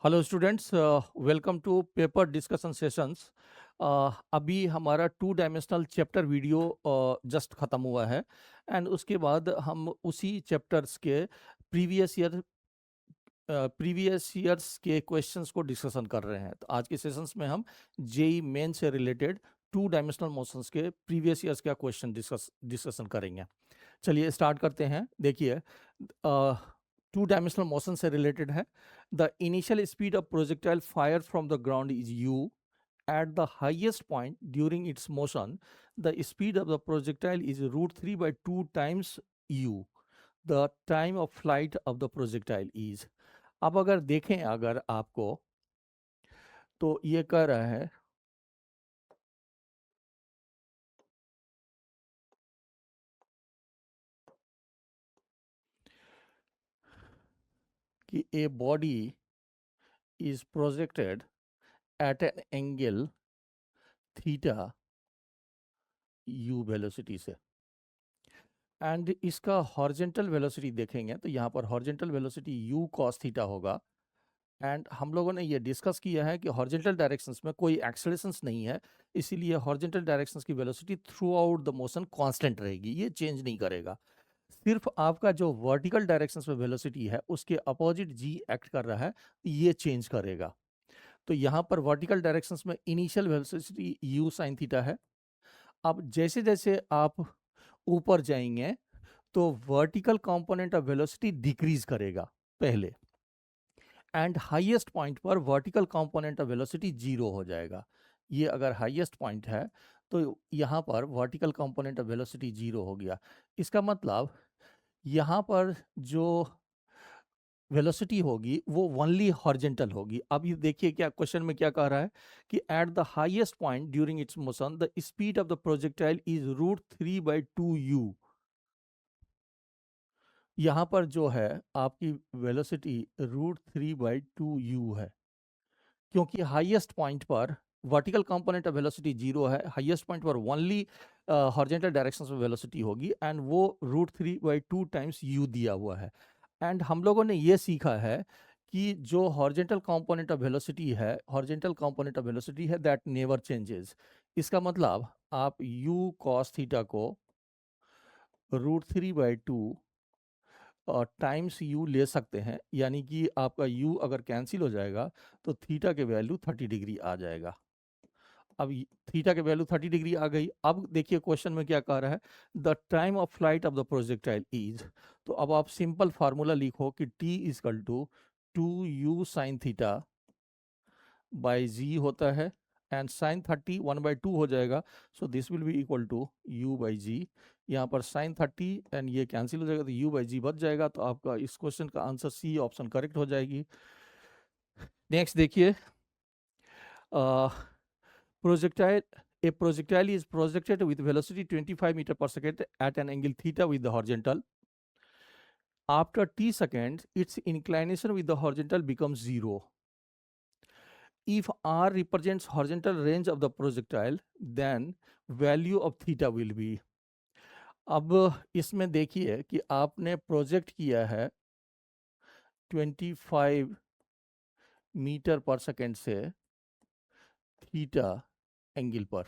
Hello students, welcome to paper discussion sessions. अभी हमारा 2 dimensional chapter video just ख़त्म हुआ है एंड उसके बाद हम उसी चैप्टर्स के प्रीवियस ईयर प्रीवियस ईयर्स के क्वेश्चंस को डिस्कशन कर रहे हैं। तो आज के सेशंस में हम जेई मेन से रिलेटेड 2 डायमेंशनल मोशंस के प्रीवियस ईयर्स का क्वेश्चन डिस्कशन करेंगे। चलिए स्टार्ट करते हैं। देखिए, 2 डायमेंशनल मोशन से रिलेटेड है। The initial speed of projectile fire from the ground is you at the highest point during its motion the speed of the projectile is √3/2 times you. The time of flight of the projectile is. अब अगर देखें अगर आपको तो ये कह रहा है कि a body is projected at an angle theta you velocity से एंड इसका हॉरिजेंटल वेलोसिटी देखेंगे तो यहाँ पर horizontal velocity u cos theta होगा। एंड हम लोगों ने ये डिस्कस किया है कि हॉरिजेंटल डायरेक्शंस में कोई एक्सेलरेशंस नहीं है, इसीलिए हॉरिजेंटल डायरेक्शंस की velocity through out the motion constant रहेगी, ये चेंज नहीं करेगा। सिर्फ आपका जो वर्टिकल डायरेक्शंस में वेलोसिटी है उसके अपोजिट g एक्ट कर रहा है, ये चेंज करेगा। तो यहाँ पर वर्टिकल डायरेक्शंस में initial velocity u sin theta है। अब जैसे जैसे आप ऊपर जाएंगे तो vertical component of velocity decrease करेगा पहले, एंड हाईएस्ट पॉइंट पर वर्टिकल कंपोनेंट ऑफ वेलोसिटी 0 हो जाएगा। ये अगर हाईएस्ट पॉइंट है तो यहाँ पर वर्टिकल कंपोनेंट ऑफ वेलोसिटी 0 हो गया। इसका मतलब यहाँ पर जो वेलोसिटी होगी वो ओनली हॉरिजेंटल होगी। अब ये देखिए क्या क्वेश्चन में क्या कह रहा है कि at the highest point during its motion the speed of the projectile is √3/2 u। यहाँ पर जो है आपकी वेलोसिटी √3/2 u है, क्योंकि हाईएस्ट पॉइंट पर वर्टिकल कंपोनेंट ऑफ वेलोसिटी 0 है, हाईएस्ट पॉइंट पर ओनली हॉरिजॉन्टल डायरेक्शन में वेलोसिटी होगी एंड वो √3/2 टाइम्स u दिया हुआ है। एंड हम लोगों ने ये सीखा है कि जो हॉरिजॉन्टल कंपोनेंट ऑफ वेलोसिटी है, हॉरिजॉन्टल कंपोनेंट ऑफ वेलोसिटी है दैट नेवर चेंजेस। इसका मतलब आप u cos थीटा को √3/2 टाइम्स यू ले सकते हैं, यानी कि आपका यू अगर कैंसिल हो जाएगा तो थीटा के वैल्यू 30 डिग्री आ जाएगा। अब थीटा के वैल्यू 30 डिग्री आ गई। अब देखिए क्वेश्चन में क्या कह रहा है, the time of flight of the projectile is. तो अब आप सिंपल फार्मूला लिखो कि t is equal to 2u sine theta by g होता है एंड साइन 30 1/2 हो जाएगा, so this will be equal to u by g. यहाँ पर साइन 30 एंड ये कैंसिल हो जाएगा तो u बाई जी बच जाएगा। तो आपका इस क्वेश्चन का आंसर सी ऑप्शन करेक्ट हो जाएगी। नेक्स्ट देखिए, projectile a projectile is projected with velocity 25 meter per second at an angle theta with the horizontal. After t seconds its inclination with the horizontal becomes 0. If r represents horizontal range of the projectile then value of theta will be। अब इसमें देखिए कि आपने project किया है 25 metre पर second से theta angle पर।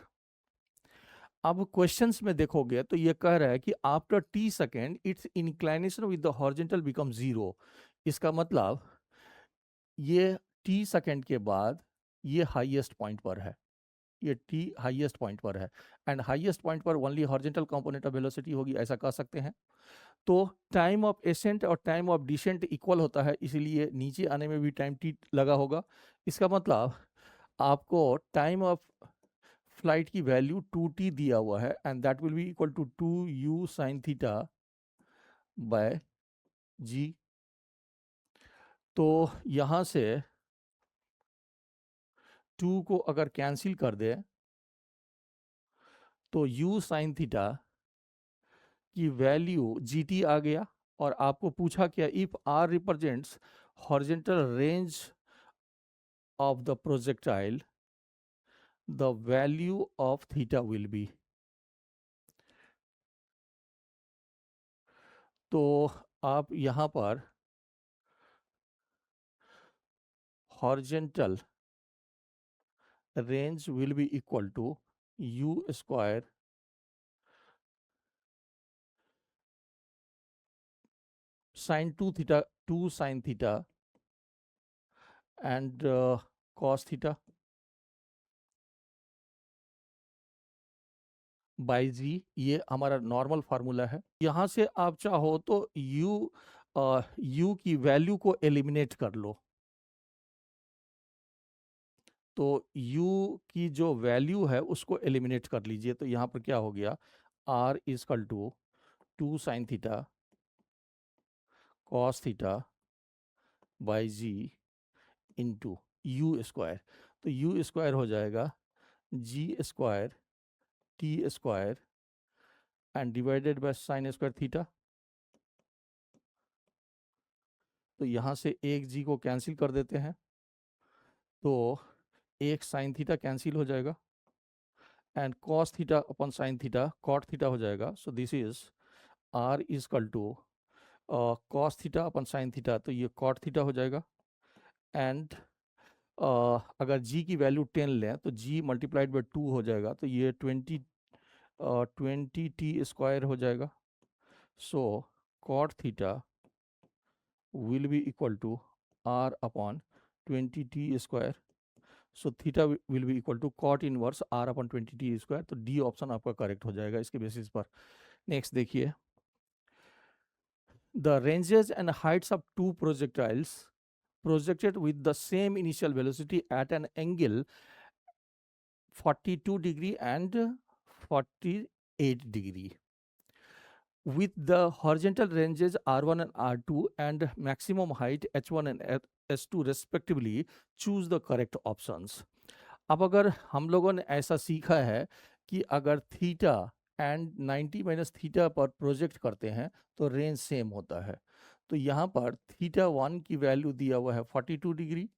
अब क्वेश्चंस में देखोगे तो ये कह रहा है कि after T second it's inclination with the horizontal become 0। इसका मतलब ये टी सेकेंड के बाद ये हाईएस्ट पॉइंट पर है, ये टी हाईएस्ट पॉइंट पर है एंड हाईएस्ट पॉइंट पर only horizontal component of velocity होगी, ऐसा कह सकते हैं। तो टाइम ऑफ एसेंट और टाइम ऑफ डिसेंट इक्वल होता है, इसीलिए नीचे आने में भी टाइम टी लगा होगा। इसका मतलब आपको टाइम ऑफ फ्लाइट की वैल्यू 2t दिया हुआ है and that will be equal to 2u sine theta by g. तो यहाँ से 2 को अगर कैंसिल कर दे तो u साइन थीटा की वैल्यू gt आ गया। और आपको पूछा क्या, if r represents horizontal range of the projectile the value of theta will B. तो आप यहाँ पर horizontal range will be equal to u square sin 2 sin theta and cos theta by g, ये हमारा नॉर्मल फार्मूला है। यहाँ से आप चाहो तो u की वैल्यू को एलिमिनेट कर लो, तो u की जो वैल्यू है उसको एलिमिनेट कर लीजिए। तो यहाँ पर क्या हो गया, r is equal to 2 sine theta cos theta by g into u square. तो यू स्क्वायर हो जाएगा g square t square and divided by sine square theta. तो यहाँ से एक जी को कैंसिल कर देते हैं, तो एक साइन थीटा कैंसिल हो जाएगा and cos theta upon sine theta cot theta हो जाएगा। So this is r is equal to cos theta upon sine theta, तो ये कॉट थीटा हो जाएगा। एंड अगर g की वैल्यू 10 लें तो g मल्टीप्लाइड बाई 2 हो जाएगा, तो ये 20 टी स्क्वायर हो जाएगा। So cot theta will be equal to r upon 20 t square. So theta will be equal to cot inverse r upon 20 t square. तो D ऑप्शन आपका करेक्ट हो जाएगा इसके बेसिस पर। नेक्स्ट देखिए, the ranges and heights of two projectiles projected with the same initial velocity at an angle 42 degree and 48 degree with the horizontal ranges r1 and r2 and maximum height h1 and h2 respectively, choose the correct options. अब अगर हम लोगों ने ऐसा सीखा है कि अगर थीटा एंड 90 माइनस थीटा पर प्रोजेक्ट करते हैं तो रेंज सेम होता है। तो यहाँ पर थीटा 1 की वैल्यू दिया हुआ है 42 डिग्री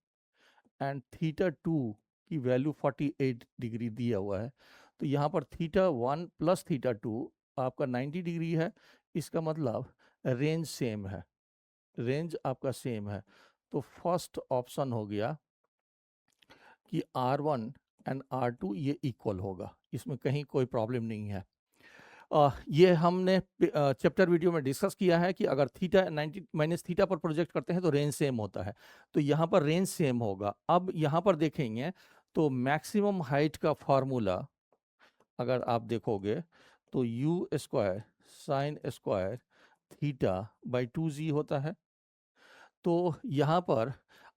एंड थीटा 2 की वैल्यू 48 डिग्री दिया हुआ है। तो यहाँ पर थीटा 1 प्लस थीटा 2 आपका 90 डिग्री है, इसका मतलब रेंज सेम है, रेंज आपका सेम है। तो फर्स्ट ऑप्शन हो गया कि R1 एंड R2 ये इक्वल होगा, इसमें कहीं कोई प्रॉब्लम नहीं है। ये हमने चैप्टर वीडियो में डिस्कस किया है कि अगर थीटा 90 माइनस थीटा पर प्रोजेक्ट करते हैं तो रेंज सेम होता है, तो यहाँ पर रेंज सेम होगा। अब यहाँ पर देखेंगे तो मैक्सिमम हाइट का फॉर्मूला अगर आप देखोगे तो u square sine square theta by 2z होता है। तो यहाँ पर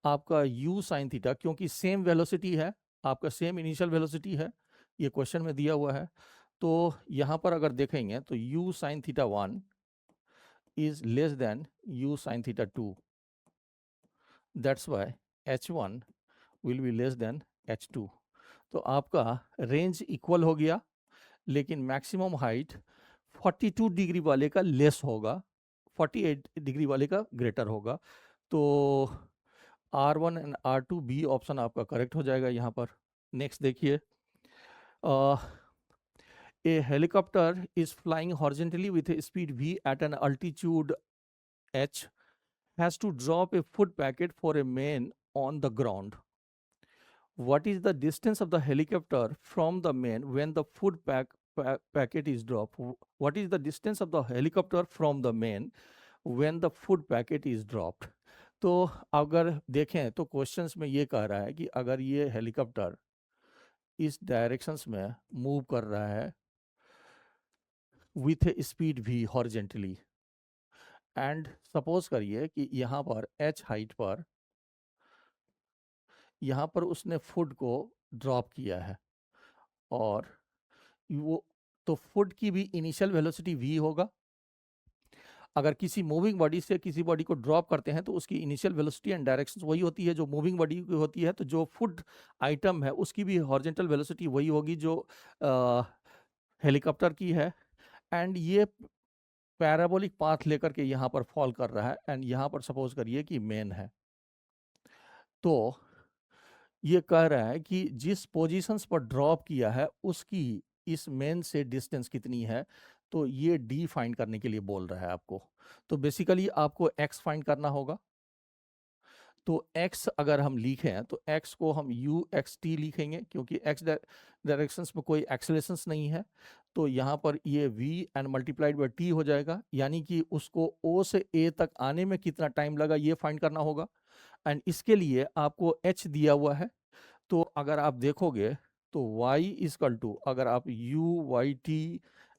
आपका u साइन थीटा, क्योंकि सेम वेलोसिटी है, आपका सेम इनिशियल वेलोसिटी है, ये क्वेश्चन में दिया हुआ है, तो यहाँ पर अगर देखेंगे तो u sine theta 1 is less than u sine theta 2, that's why h1 will be less than h2। तो आपका रेंज इक्वल हो गया, लेकिन मैक्सिमम हाइट 42 डिग्री वाले का लेस होगा, 48 डिग्री वाले का ग्रेटर होगा। तो R1 and R2 B option आपका करेक्ट हो जाएगा यहाँ पर। नेक्स्ट देखिए, a helicopter is flying horizontally with a speed v at an altitude h, has to drop a food packet for a man on the ground. What is the distance of the helicopter from the man when the food packet is dropped? What is the distance of the helicopter from the man when the food packet is dropped? तो अगर देखें तो questions में ये कह रहा है कि अगर ये हेलीकॉप्टर इस डायरेक्शंस में मूव कर रहा है विथ ए स्पीड भी हॉरिजेंटली, एंड सपोज करिए कि यहाँ पर h हाइट पर यहाँ पर उसने फुड को ड्रॉप किया है, और वो तो फुड की भी इनिशियल वेलोसिटी v होगा। अगर किसी मूविंग बॉडी से किसी बॉडी को ड्रॉप करते हैं तो उसकी इनिशियल वेलोसिटी एंड डायरेक्शन वही होती है जो मूविंग बॉडी की होती है। तो जो फुड आइटम है उसकी भी हॉरिजेंटल वेलोसिटी वही होगी जो हेलीकॉप्टर की है, एंड ये पैराबोलिक पाथ लेकर के यहाँ पर फॉल कर रहा है, एंड यहाँ पर सपोज करिए कि मेन है। तो ये कह रहा है कि जिस पोजीशंस पर ड्रॉप किया है उसकी इस मेन से डिस्टेंस कितनी है, तो ये डी फाइंड करने के लिए बोल रहा है आपको। तो बेसिकली आपको एक्स फाइंड करना होगा। तो x अगर हम लिखें तो x को हम u x t लिखेंगे, क्योंकि x डायरेक्शंस में कोई एक्सेलरेशंस नहीं है। तो यहाँ पर ये v and multiplied bye t हो जाएगा, यानी कि उसको o से a तक आने में कितना टाइम लगा ये फाइंड करना होगा। एंड इसके लिए आपको h दिया हुआ है। तो अगर आप देखोगे तो y इजकल टू, अगर आप u y t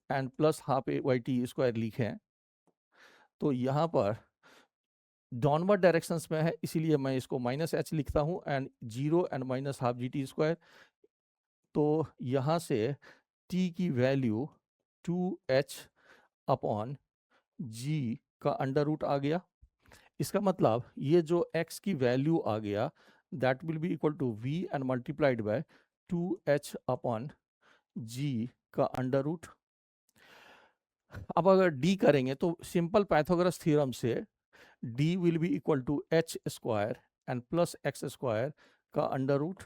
and plus half a y t square लिखें तो यहाँ पर डाउनवर्ड डायरेक्शंस में है, इसीलिए मैं इसको माइनस एच लिखता हूँ and 0 and minus half G T square. तो यहाँ से t की वैल्यू 2h अपॉन g का अंडर रूट आ गया। इसका मतलब ये जो x की वैल्यू आ गया that will be equal to v and multiplied by 2h upon g का अंडर रूट। अब अगर d करेंगे तो सिंपल पाइथागोरस थ्योरम से d will be equal to h square and plus x square का अंडर रूट।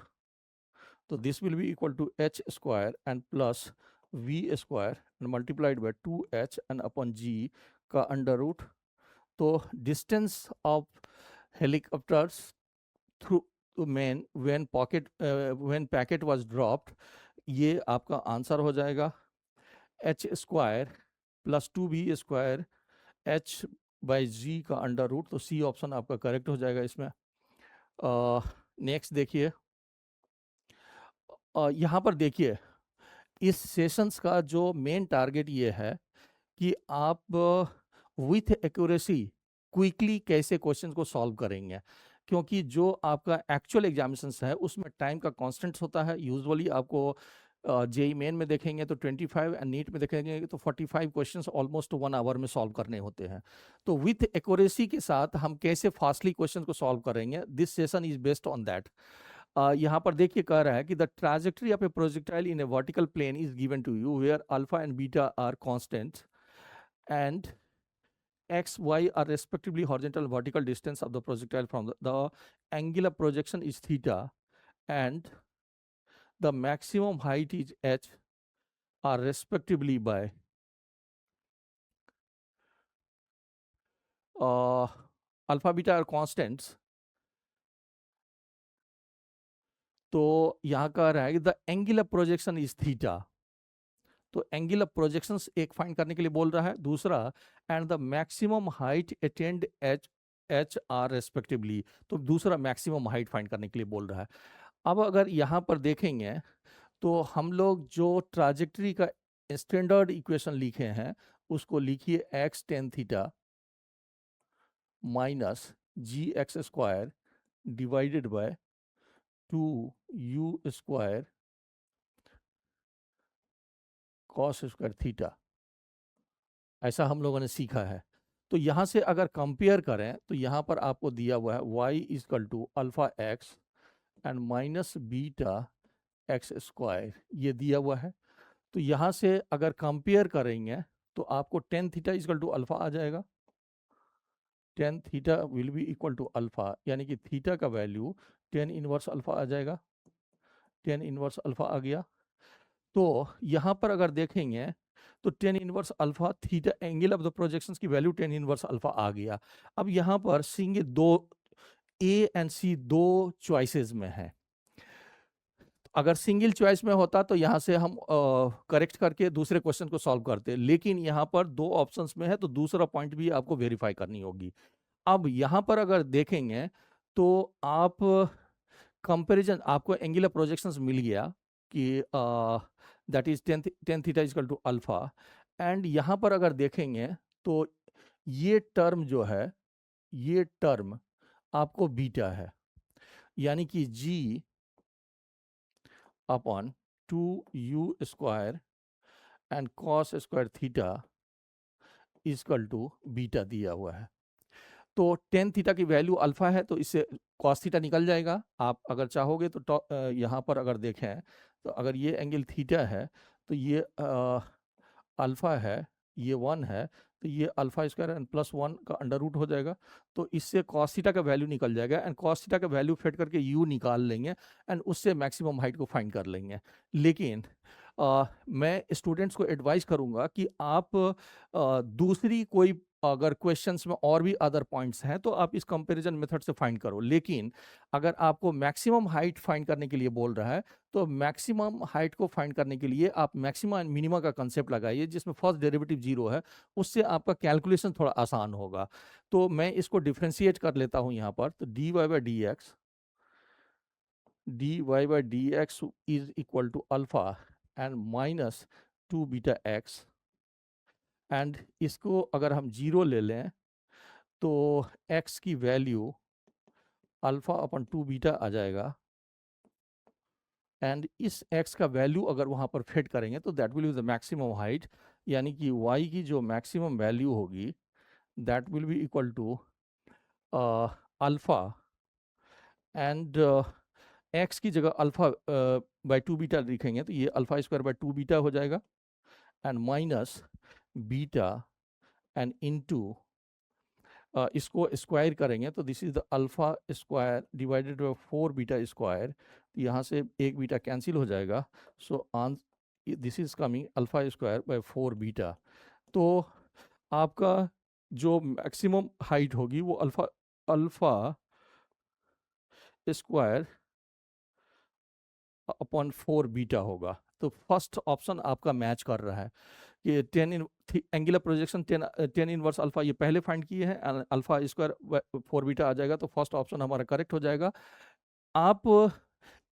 तो this will be equal to h square and plus v square and multiplied by 2h and upon g का under root. तो distance of helicopters through main when packet was dropped, ये आपका answer हो जाएगा h square plus 2b square h by g का under root. तो C option आपका correct हो जाएगा इसमें। नेक्स्ट देखिए, यहाँ पर देखिए इस सेशंस का जो मेन टारगेट ये है कि आप विथ एक्यूरेसी क्विकली कैसे क्वेश्चन को सॉल्व करेंगे, क्योंकि जो आपका एक्चुअल एग्जामिनेशंस है उसमें टाइम का कांस्टेंट होता है। यूजुअली आपको जेई मेन में देखेंगे तो 25 एंड नीट में देखेंगे तो 45 क्वेश्चंस ऑलमोस्ट 1 आवर में सॉल्व करने होते हैं। तो विथ एक्यूरेसी के साथ हम कैसे फास्टली क्वेश्चन को सॉल्व करेंगे, this session is based on that. यहाँ पर देखिए कह रहा है कि the trajectory of a projectile in a vertical plane is given to you where alpha and beta are constant and x, y are respectively horizontal and vertical distance of the projectile from the angular projection is theta and the maximum height is h are respectively by alpha beta are constants। तो यहाँ कह रहा है कि the angular projection is theta. तो angular projections एक find करने के लिए बोल रहा है। दूसरा and the maximum height attend H R respectively, तो दूसरा मैक्सिमम हाइट फाइंड करने के लिए बोल रहा है। अब अगर यहाँ पर देखेंगे तो हम लोग जो ट्राजेक्टरी का स्टैंडर्ड इक्वेशन लिखे हैं उसको लिखिए x tan theta minus g x square divided by 2u square cos square theta, ऐसा हम लोगों ने सीखा है। तो यहाँ से अगर कंपेयर करें तो यहाँ पर आपको दिया हुआ है y equal to alpha x and minus beta x square, ये दिया हुआ है। तो यहाँ से अगर कंपेयर करेंगे तो आपको tan theta equal to alpha आ जाएगा। Tan theta will be equal to alpha, यानी कि थीटा का वैल्यू टेन इनवर्स अल्फा आ जाएगा। टेन इनवर्स अल्फा आ गया। तो यहाँ पर अगर देखेंगे तो ten inverse alpha theta angle of the projections की वैल्यू टेन इनवर्स अल्फा आ गया। अब यहाँ पर सिंगल दो ए एंड सी दो चॉइसेस में है। अगर सिंगल चॉइस में होता तो यहाँ से हम करेक्ट करके दूसरे क्वेश्चन को सॉल्व करते, लेकिन यहाँ पर दो ऑप्शंस में है तो दूसरा पॉइंट भी आपको वेरीफाई करनी होगी। अब यहाँ पर अगर देखेंगे तो आप कंपैरिजन, आपको एंगुलर प्रोजेक्शंस मिल गया कि that is tan theta equal to alpha. And यहाँ पर अगर देखेंगे तो ये टर्म जो है, ये टर्म आपको बीटा है, यानी कि g upon 2u square and cos square theta equal to beta दिया हुआ है। तो टेन थीटा की वैल्यू अल्फा है तो इससे कॉस थीटा निकल जाएगा। आप अगर चाहोगे तो यहाँ पर अगर देखें तो अगर ये एंगल थीटा है तो ये अल्फा है, ये 1 है, तो ये अल्फा स्क्वायर एंड प्लस 1 का अंडर रूट हो जाएगा। तो इससे कॉस थीटा का वैल्यू निकल जाएगा एंड कॉस थीटा का वैल्यू फिट करके यू निकाल लेंगे एंड उससे मैक्सिमम हाइट को फाइंड कर लेंगे। लेकिन मैं स्टूडेंट्स को एडवाइस करूंगा कि आप दूसरी कोई अगर क्वेश्चंस में और भी अदर पॉइंट्स हैं तो आप इस कंपैरिजन मेथड से फाइंड करो। लेकिन अगर आपको मैक्सिमम हाइट फाइंड करने के लिए बोल रहा है तो मैक्सिमम हाइट को फाइंड करने के लिए आप मैक्सिमा एंड मिनिमा का कंसेप्ट लगाइए, जिसमें फर्स्ट डेरिवेटिव 0 है। उससे आपका कैलकुलेशन थोड़ा आसान होगा। तो मैं इसको डिफ्रेंशिएट कर लेता हूँ यहाँ पर। तो dy/dx is equal to alpha and minus 2 beta x, and इसको अगर हम 0 ले लें तो x की वैल्यू अल्फा अपॉन 2 बीटा आ जाएगा। एंड इस x का वैल्यू अगर वहाँ पर फिट करेंगे तो that will be the maximum height, यानी कि y की जो मैक्सिमम वैल्यू होगी that will be equal to alpha, and x की जगह अल्फा बाय 2 बीटा लिखेंगे तो ये अल्फा स्क्वायर बाय 2 बीटा हो जाएगा, and minus beta and into इसको स्क्वायर करेंगे तो this is the alpha square divided bye 4 beta square. यहाँ से एक बीटा कैंसिल हो जाएगा। So this is coming alpha square by 4 beta. तो आपका जो मैक्सिमम हाइट होगी वो अल्फा स्क्वायर अपॉन 4 बीटा होगा। तो फर्स्ट ऑप्शन आपका मैच कर रहा है कि एंगुलर प्रोजेक्शन 10 इनवर्स अल्फा ये पहले फाइंड किए हैं, अल्फा स्क्वायर 4 बीटा आ जाएगा, तो फर्स्ट ऑप्शन हमारा करेक्ट हो जाएगा। आप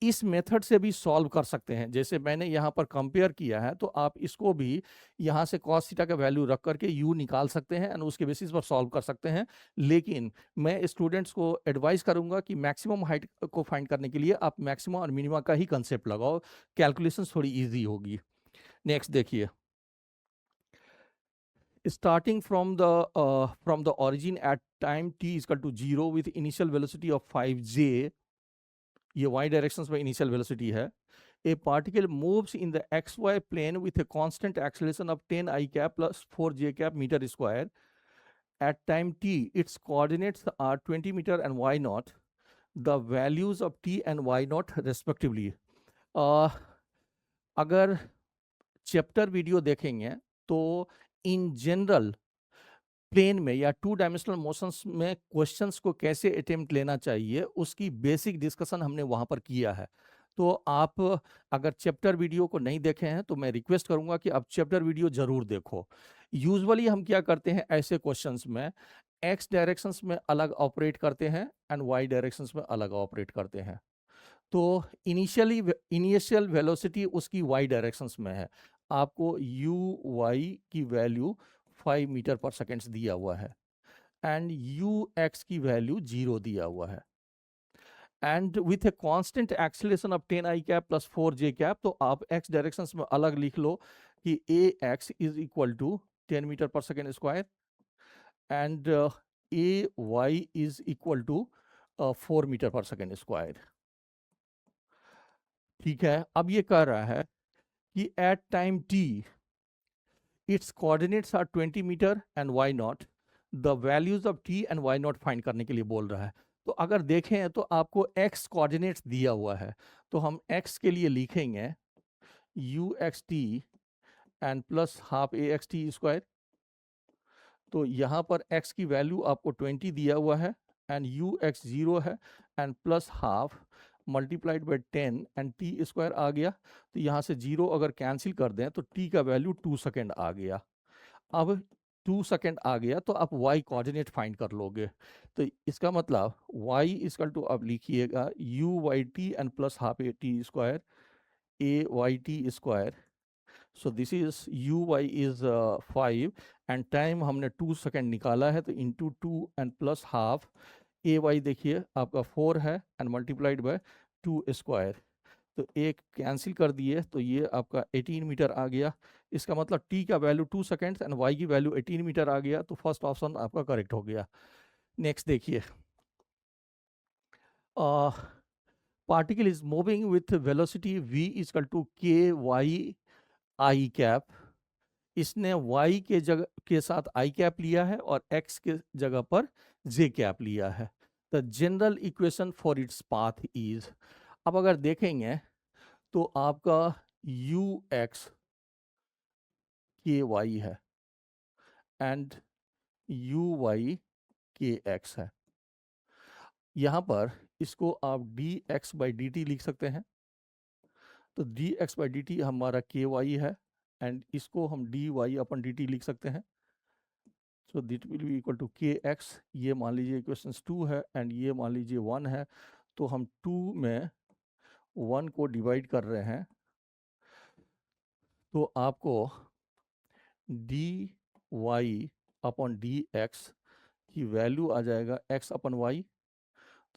इस मेथड से भी सॉल्व कर सकते हैं। जैसे मैंने यहाँ पर कंपेयर किया है तो आप इसको भी यहाँ से cos थीटा का वैल्यू रख करके u निकाल सकते हैं और उसके बेसिस पर सॉल्व कर सकते हैं। लेकिन मैं स्टूडेंट्स को एडवाइस करूंगा कि मैक्सिमम हाइट को फाइंड करने के लिए आप मैक्सिमम और मिनिमा का ही कंसेप्ट लगाओ, कैलकुलेशन थोड़ी ईजी होगी। नेक्स्ट देखिए, starting from the origin at time t is equal to 0 with initial velocity of 5j, ये y directions में initial velocity है, a particle moves in the xy plane with a constant acceleration of 10 I cap plus 4 j cap meter square. At time t, its coordinates are 20 meter and y naught. The values of t and y naught respectively. अगर chapter video देखेंगे तो in general plane में या 2 dimensional motions में questions को कैसे attempt लेना चाहिए उसकी बेसिक डिस्कशन हमने वहां पर किया है। तो आप अगर चैप्टर वीडियो को नहीं देखे हैं तो मैं रिक्वेस्ट करूंगा कि आप चैप्टर वीडियो जरूर देखो। यूजुअली हम क्या करते हैं ऐसे क्वेश्चंस में, एक्स डायरेक्शंस में अलग ऑपरेट करते हैं एंड वाई डायरेक्शंस में अलग ऑपरेट करते हैं। तो इनिशियल वेलोसिटी उसकी वाई डायरेक्शंस में है, आपको यू वाई की वैल्यू 5 मीटर पर सेकेंड्स दिया हुआ है एंड यू एक्स की वैल्यू 0 दिया हुआ है, and with a constant acceleration of 10 i cap plus 4 j cap. तो आप एक्स डायरेक्शंस में अलग लिख लो कि a x is equal to 10 meter पर second square and a y is equal to 4 metre पर सेकेंड स्क्वायर। ठीक है, अब ये कह रहा है कि at time t its coordinates are 20 metre and y naught, the values of t and y naught find करने के लिए बोल रहा है। तो अगर देखें तो आपको एक्स कोऑर्डिनेट्स दिया हुआ है, तो हम एक्स के लिए लिखेंगे you x T and plus half A x T square. तो यहाँ पर x की वैल्यू आपको 20 दिया हुआ है एंड यू एक्स 0 है and plus half multiplied by 10 and t square आ गया। तो यहाँ से 0 अगर कैंसिल कर दें तो t का वैल्यू 2 सेकेंड आ गया। अब 2 सेकेंड आ गया तो आप y कोऑर्डिनेट फाइंड कर लोगे। तो इसका मतलब y इक्वल टू अब लिखिएगा u y t and plus half a t square a y t square. So this is u y is 5 and time हमने 2 सेकेंड निकाला है, तो into 2 and plus half a y देखिए आपका 4 है and multiplied bye 2 square. तो एक cancel कर दिए तो ये आपका 18 मीटर आ गया। इसका मतलब टी का वैल्यू 2 सेकेंड्स एंड वाई की वैल्यू 18 मीटर आ गया, तो फर्स्ट ऑप्शन आपका करेक्ट हो गया। नेक्स्ट देखिए, particle is moving with velocity v equal to k y i cap. इसने y के जगह के साथ आई कैप लिया है और x के जगह पर j कैप लिया है। The general equation for its path is, अब अगर देखेंगे तो आपका u x k y है and u y k x है। यहाँ पर इसको आप d x by d t लिख सकते हैं। तो d x by d t हमारा के वाई है, एंड इसको हम d y upon d t लिख सकते हैं। So that will be equal to k x. ये मान लीजिए इक्वेशन 2 है, एंड ये मान लीजिए 1 है। तो हम 2 में 1 को डिवाइड कर रहे हैं, तो आपको d y upon d x की वैल्यू आ जाएगा एक्स अपन वाई।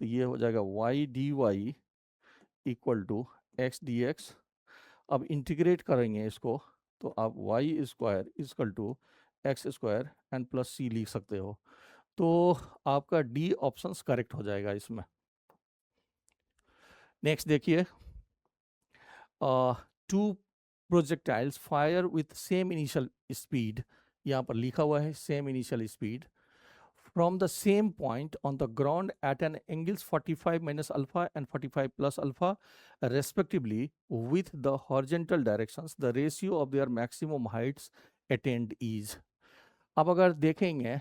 तो ये हो जाएगा y d y equal to x d x. अब इंटीग्रेट करेंगे इसको, तो आप y square equal to x square and plus c लिख सकते हो। तो आपका डी ऑप्शंस करेक्ट हो जाएगा इसमें। नेक्स्ट देखिए, two projectiles fire with same initial speed, यहाँ पर लिखा हुआ है same initial speed, from the same point on the ground at an angles 45 minus alpha and 45 plus alpha respectively with the horizontal directions, the ratio of their maximum heights attained is। अब अगर देखेंगे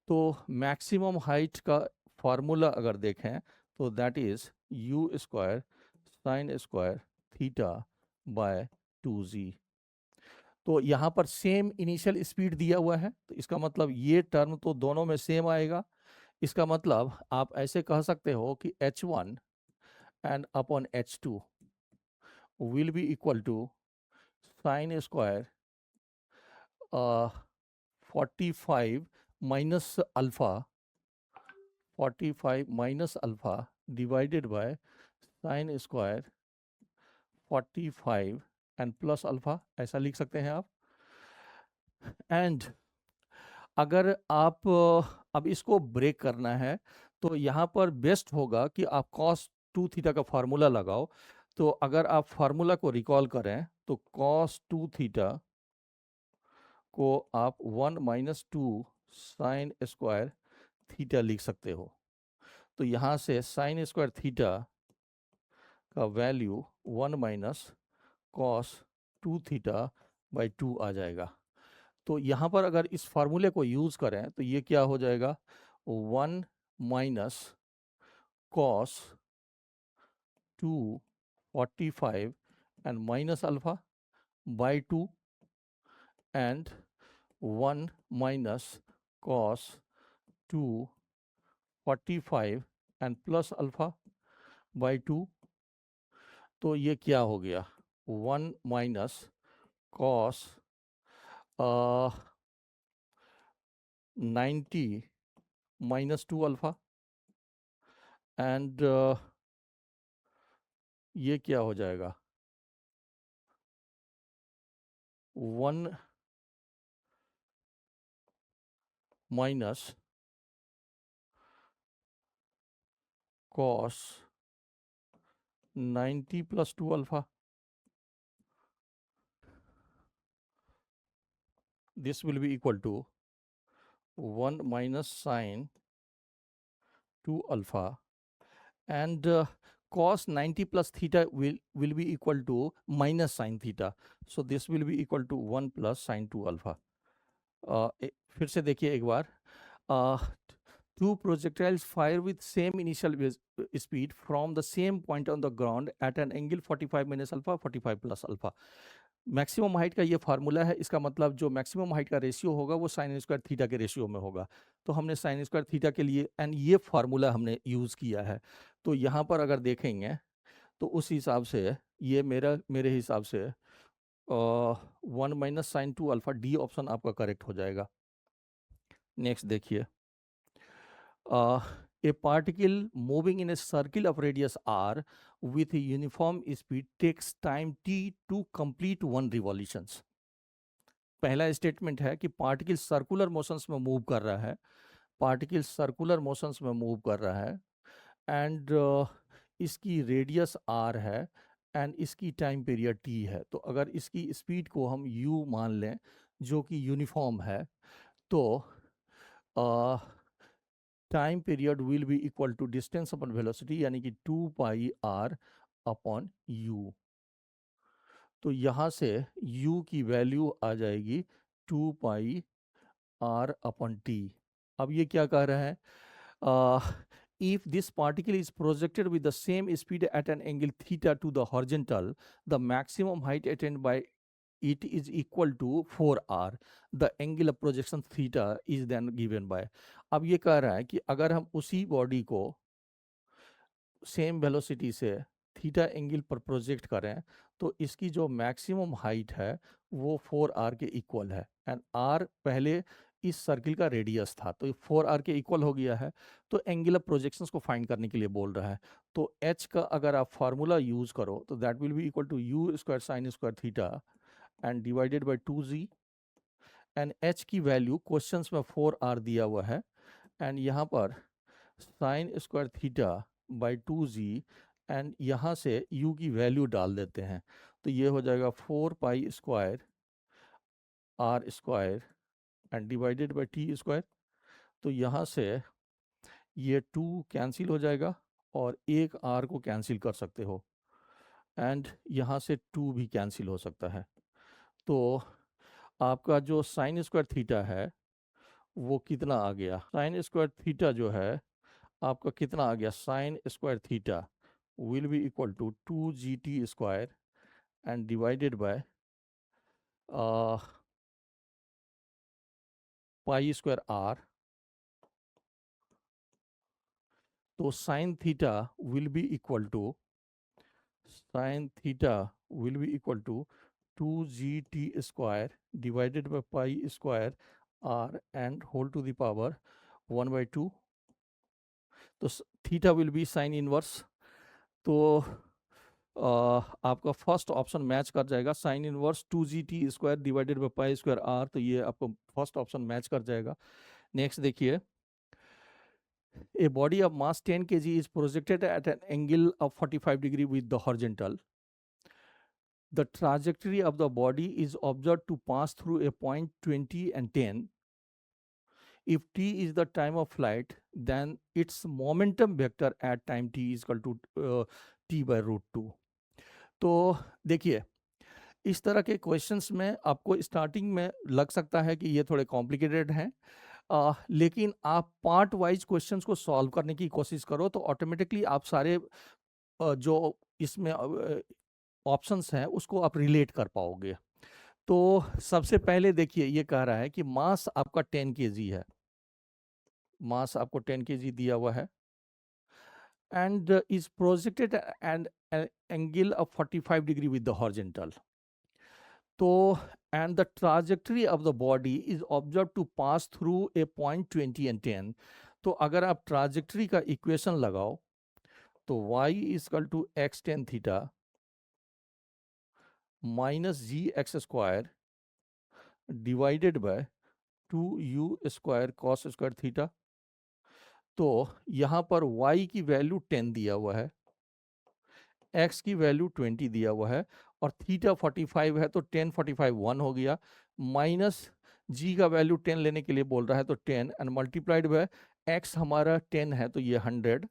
तो maximum height का formula अगर देखें तो that is you square sine square theta by 2z। तो यहाँ पर सेम इनिशियल स्पीड दिया हुआ है, तो इसका मतलब ये टर्म तो दोनों में सेम आएगा। इसका मतलब आप ऐसे कह सकते हो कि h1 and upon h2 will be equal to sine square 45 minus alpha 45 minus alpha divided by sine square 45 and plus alpha, ऐसा लिख सकते हैं आप। एंड अगर आप अब इसको ब्रेक करना है तो यहाँ पर बेस्ट होगा कि आप cos 2 थीटा का फार्मूला लगाओ। तो अगर आप फार्मूला को रिकॉल करें तो cos 2 थीटा को आप 1 माइनस 2 साइन स्क्वायर थीटा लिख सकते हो। तो यहाँ से साइन स्क्वायर थीटा का value 1 minus cos 2 theta by 2 आ जाएगा। तो यहाँ पर अगर इस फार्मूले को यूज़ करें तो ये क्या हो जाएगा, 1 minus cos 2 45 and minus alpha by 2 and 1 minus cos 2 45 and plus alpha by 2। तो ये क्या हो गया, 1 minus cos 90 minus 2 alpha and ये क्या हो जाएगा, 1 minus cos 90 plus 2 alpha. This will be equal to 1 minus sine 2 alpha and cos 90 plus theta will be equal to minus sine theta. So this will be equal to 1 plus sine 2 alpha. फिर से देखिए एक बार, two projectiles fire with same initial speed from the same point on the ground at an angle 45 minus alpha 45 plus alpha। Maximum height का ये formula है, इसका मतलब जो मैक्सिमम हाइट का रेशियो होगा वो साइन स्क्वायर थीटा के रेशियो में होगा। तो हमने साइन स्क्वायर थीटा के लिए एंड ये फार्मूला हमने यूज़ किया है। तो यहाँ पर अगर देखेंगे तो उस हिसाब से ये मेरे हिसाब से 1 minus sine 2 alpha, D option आपका करेक्ट हो जाएगा। नेक्स्ट देखिए, a particle moving in a circle of radius r with a uniform speed takes time t to complete 1 revolutions। पहला स्टेटमेंट है कि पार्टिकल सर्कुलर मोशंस में मूव कर रहा है, पार्टिकल सर्कुलर मोशंस में मूव कर रहा है एंड इसकी रेडियस r है एंड इसकी टाइम पीरियड t है। तो अगर इसकी स्पीड को हम u मान लें जो कि यूनिफॉर्म है, तो time period will be equal to distance upon velocity, यानी कि 2 पाई r अपॉन u। तो यहाँ से u की वैल्यू आ जाएगी 2 पाई r upon t। अब ये क्या कह रहा है, if this particle is projected with the same speed at an angle theta to the horizontal, the maximum height attained by it is equal to 4r, the angle of projection theta is then given by। अब ये कह रहा है कि अगर हम उसी body को सेम वेलोसिटी से थीटा एंगल पर प्रोजेक्ट करें तो इसकी जो मैक्सिमम हाइट है वो 4r के इक्वल है, एंड r पहले इस सर्किल का रेडियस था तो 4r के इक्वल हो गया है। तो एंगुलर प्रोजेक्शंस को फाइंड करने के लिए बोल रहा है, तो h का अगर आप फार्मूला यूज करो तो that will be equal to u square sine square theta and divided by 2z, and h की वैल्यू क्वेश्चंस में 4r दिया हुआ है, एंड यहाँ पर sine square theta by 2z, and यहाँ से u की वैल्यू डाल देते हैं तो ये हो जाएगा 4 पाई square r square and divided by t square. तो यहाँ से ये 2 कैंसिल हो जाएगा और एक r को कैंसिल कर सकते हो, एंड यहाँ से 2 भी कैंसिल हो सकता है। तो आपका जो साइन स्क्वायर थीटा है वो कितना आ गया, साइन स्क्वायर थीटा जो है आपका कितना आ गया, sine square theta will be equal to 2gt square and divided by pi square r। तो sine theta will be equal to, sine theta will be equal to 2gt square divided by pi square r and whole to the power 1/2। तो theta will be sine inverse. तो आपका first option match कर जाएगा, sine inverse 2gt square divided by pi square r, तो ये आपको first option match कर जाएगा। नेक्स्ट देखिए, a body of mass 10 kg is projected at an angle of 45 degree with the horizontal. The trajectory of the body is observed to pass through a point 20 and 10. If t is the time of flight, then its momentum vector at time t is equal to t by root 2। तो देखिए, इस तरह के questions में आपको starting में लग सकता है कि ये थोड़े कॉम्प्लिकेटेड हैं, लेकिन आप पार्ट वाइज क्वेश्चंस को सॉल्व करने की कोशिश करो तो ऑटोमेटिकली आप सारे जो इसमें ऑप्शंस हैं उसको आप रिलेट कर पाओगे। तो सबसे पहले देखिए, ये कह रहा है कि मास आपका 10 kg है, मास आपको 10 kg दिया हुआ है, and is projected and angle of 45 degree with the horizontal. तो and the trajectory of the body is observed to pass through a point 20 and 10। तो अगर आप ट्राजेक्टरी का इक्वेशन लगाओ तो y is equal to x tan theta minus g x square divided by 2u square cos square theta. तो यहाँ पर y की वैल्यू 10 दिया हुआ है, x की वैल्यू 20 दिया हुआ है, और थीटा 45 है तो 10 45 1 हो गया, माइनस g का वैल्यू 10 लेने के लिए बोल रहा है तो 10 एंड मल्टीप्लाइड बाय x हमारा 10 है तो ये 100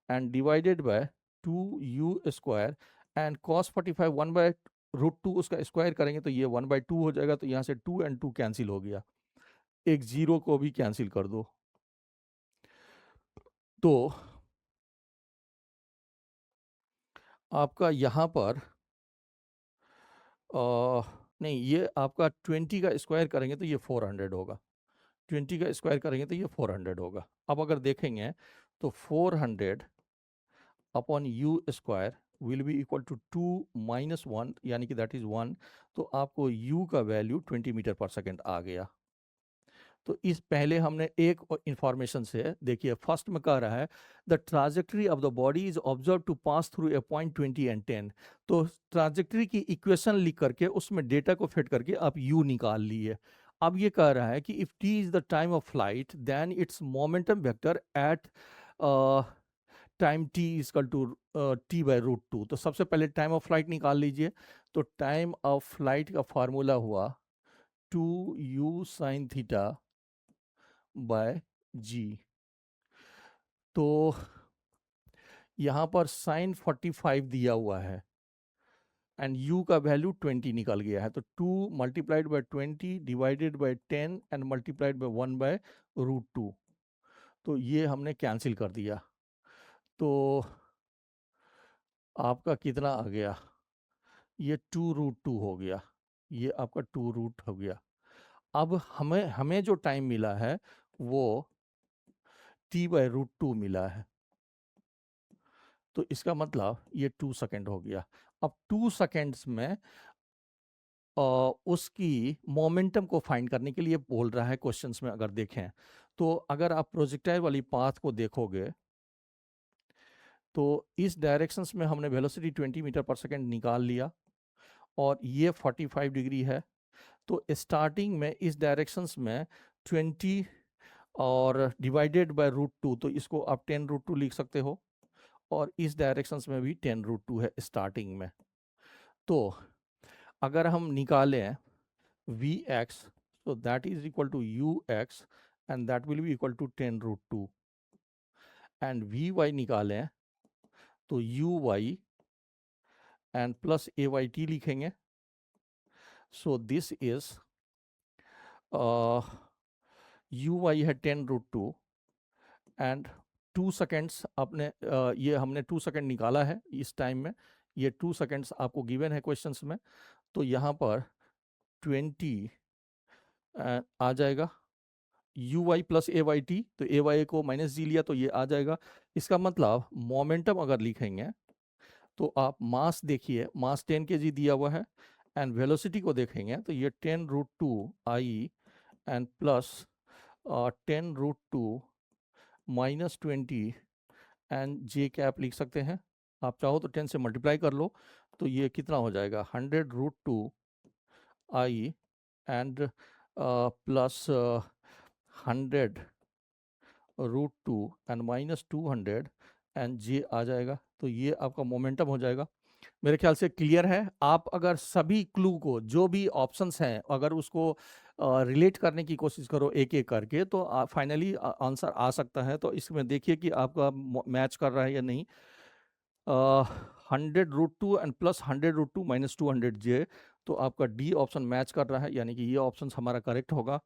and divided by 2u square, and cos 45 1 by root 2 उसका स्क्वायर करेंगे तो ये 1/2 हो जाएगा, तो यहाँ से 2 एंड 2 कैंसिल हो गया, एक जीरो को भी कैंसिल कर दो। तो आपका यहाँ पर नहीं, ये आपका 20 का स्क्वायर करेंगे तो ये 400 होगा, 20 का स्क्वायर करेंगे तो ये 400 होगा। अब अगर देखेंगे तो 400 upon u square will be equal to 2 minus 1 यानी कि दैट इज 1। तो आपको u का वैल्यू 20 मीटर पर सेकेंड आ गया। तो इस पहले हमने एक इंफॉर्मेशन से देखिए, फर्स्ट में कह रहा है the trajectory of the body is observe to pass through a point 20 and 10। तो ट्राजेक्टरी की इक्वेशन लिख करके उसमें डेटा को फिट करके आप u निकाल लिए। अब ये कह रहा है कि if t is the time of flight then its momentum vector at time t equal to t by root 2। तो सबसे पहले टाइम ऑफ फ्लाइट निकाल लीजिए। तो टाइम ऑफ फ्लाइट का फार्मूला हुआ 2u sine theta by g. तो यहाँ पर साइन 45 दिया हुआ है एंड u का वैल्यू 20 निकल गया है, तो 2 multiplied by 20 divided by 10 and multiplied by 1 by √2, तो ये हमने कैंसिल कर दिया। तो आपका कितना आ गया, ये 2√2 हो गया, ये आपका 2 रूट हो गया। अब हमें हमें जो टाइम मिला है वो t/√2 मिला है, तो इसका मतलब ये 2 सेकेंड हो गया। अब 2 सेकेंड्स में उसकी मोमेंटम को फाइंड करने के लिए बोल रहा है क्वेश्चंस में। अगर देखें तो अगर आप प्रोजेक्टाइल वाली पाथ को देखोगे तो इस डायरेक्शंस में हमने वेलोसिटी 20 मीटर पर सेकेंड निकाल लिया और ये 45 डिग्री है। तो स्टार्टिंग में इस डायरेक्शंस में 20 और डिवाइडेड बाय √2, तो इसको आप 10√2 लिख सकते हो, और इस डायरेक्शंस में भी 10√2 है स्टार्टिंग में। तो अगर हम निकालें Vx, so that is equal to ux and that will be equal to 10√2, and Vy निकालें तो uy and plus ayt लिखेंगे। So this is uy है 10√2 एंड 2 सेकेंड्स अपने ये हमने 2 सेकेंड निकाला है इस टाइम में, ये 2 सेकेंड्स आपको गिवन है क्वेश्चंस में। तो यहाँ पर 20 आ जाएगा uy प्लस ayt, तो ay को माइनस जी लिया तो ये आ जाएगा। इसका मतलब मोमेंटम अगर लिखेंगे तो आप मास देखिए, मास 10 kg दिया हुआ है, एंड वेलोसिटी को देखेंगे तो ये 10√2 i and plus 10√2 minus 20 and j cap लिख सकते हैं। आप चाहो तो 10 से मल्टीप्लाई कर लो, तो ये कितना हो जाएगा 100√2 i and plus 100√2 and minus 200 and j आ जाएगा। तो ये आपका मोमेंटम हो जाएगा। मेरे ख्याल से क्लियर है। आप अगर सभी क्लू को, जो भी ऑप्शंस हैं, अगर उसको रिलेट करने की कोशिश करो एक एक करके, तो फाइनली आंसर आ सकता है। तो इसमें देखिए कि आपका मैच कर रहा है या नहीं। 100√2 एंड प्लस 100√2 माइनस 200 जे, तो आपका डी ऑप्शन मैच कर रहा है, यानी कि ये ऑप्शन हमारा करेक्ट होगा।